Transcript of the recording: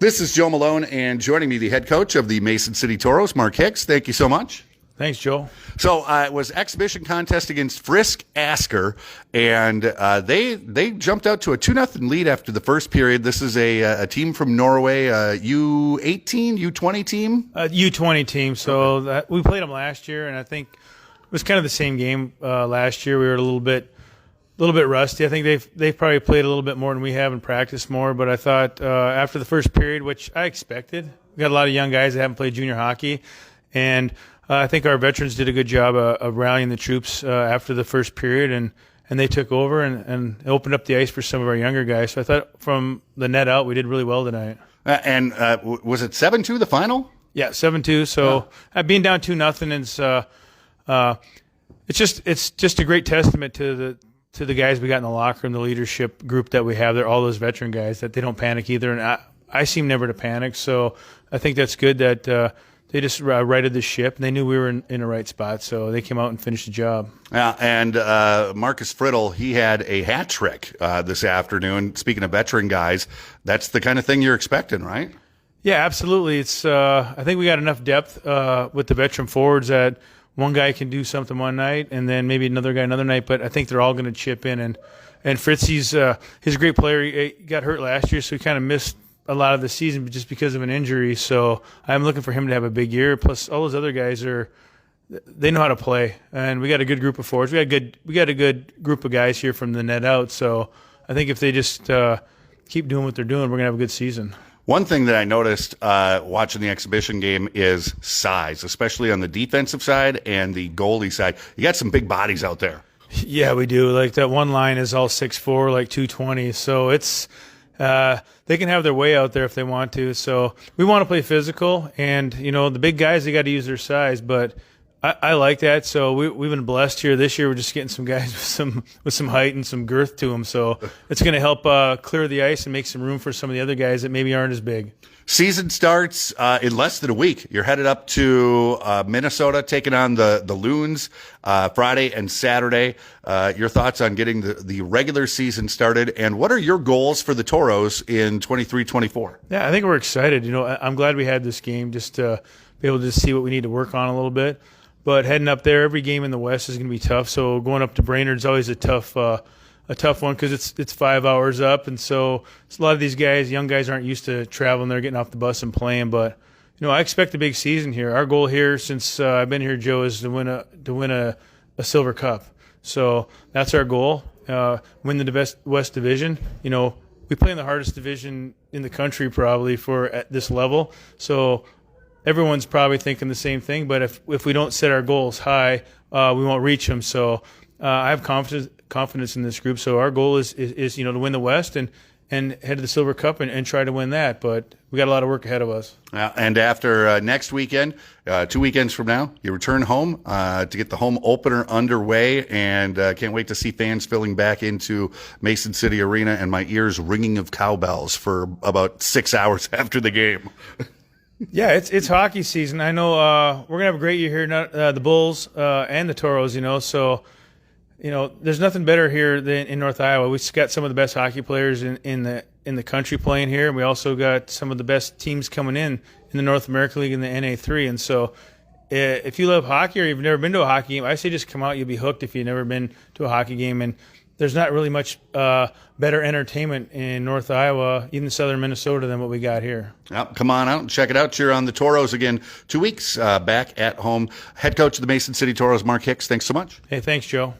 This is Joe Malone, and joining me, the head coach of the Mason City Toros, Mark Hicks. Thank you so much. Thanks, Joe. So it was exhibition contest against Frisk Asker, and they jumped out to a 2-0 lead after the first period. This is a team from Norway, U18, U20 team? U20 team. So we played them last year, and I think it was kind of the same game last year. We were a little bit rusty. I think they've probably played a little bit more than we have and practiced more. But I thought after the first period, which I expected, we got a lot of young guys that haven't played junior hockey, and I think our veterans did a good job of rallying the troops after the first period, and they took over and opened up the ice for some of our younger guys. So I thought from the net out, we did really well tonight. And was it 7-2 the final? Yeah, 7-2. So being down 2-0, it's just a great testament to the guys we got in the locker room, the leadership group that we have. They're all those veteran guys that they don't panic either, and I seem never to panic. So I think that's good that they just righted the ship, and they knew we were in the right spot, so they came out and finished the job. Yeah, and Marcus Friddle, he had a hat trick this afternoon. Speaking of veteran guys, that's the kind of thing you're expecting, right? Yeah, absolutely. It's I think we got enough depth with the veteran forwards that one guy can do something one night, and then maybe another guy another night. But I think they're all going to chip in. And Fritz, he's a great player. He got hurt last year, so he kind of missed a lot of the season just because of an injury. So I'm looking for him to have a big year. Plus, all those other guys they know how to play, and we got a good group of forwards. We got a good group of guys here from the net out. So I think if they just keep doing what they're doing, we're gonna have a good season. One thing that I noticed watching the exhibition game is size, especially on the defensive side and the goalie side. You got some big bodies out there. Yeah, we do. Like that one line is all 6'4", like 220. So it's they can have their way out there if they want to. So we want to play physical, and the big guys, they got to use their size. But I like that. So we've been blessed here this year. We're just getting some guys with some height and some girth to them. So it's going to help clear the ice and make some room for some of the other guys that maybe aren't as big. Season starts in less than a week. You're headed up to Minnesota, taking on the Loons Friday and Saturday. Your thoughts on getting the regular season started, and what are your goals for the Toros in 23-24? Yeah, I think we're excited. I'm glad we had this game just to be able to see what we need to work on a little bit. But heading up there, every game in the West is going to be tough. So going up to Brainerd is always a tough one because it's 5 hours up, and so a lot of these guys, young guys, aren't used to traveling. They're getting off the bus and playing. But I expect a big season here. Our goal here, since I've been here, Joe, is to win a Silver Cup. So that's our goal. Win the West Division. We play in the hardest division in the country probably at this level. So everyone's probably thinking the same thing. But if we don't set our goals high, we won't reach them. So I have confidence in this group. So our goal is to win the West and head to the Silver Cup and try to win that. But we got a lot of work ahead of us. And after next weekend, 2 weekends from now, you return home to get the home opener underway, and can't wait to see fans filling back into Mason City Arena and my ears ringing of cowbells for about 6 hours after the game. Yeah, it's hockey season. I know we're gonna have a great year here. The Bulls and the Toros, so there's nothing better here than in North Iowa. We've got some of the best hockey players in the country playing here, and we also got some of the best teams coming in the North American League and the NA3. And so, if you love hockey or you've never been to a hockey game, I say just come out. You'll be hooked if you've never been to a hockey game. And there's not really much better entertainment in North Iowa, even southern Minnesota, than what we got here. Well, come on out and check it out. Cheer on the Toros again 2 weeks back at home. Head coach of the Mason City Toros, Mark Hicks, thanks so much. Hey, thanks, Joe.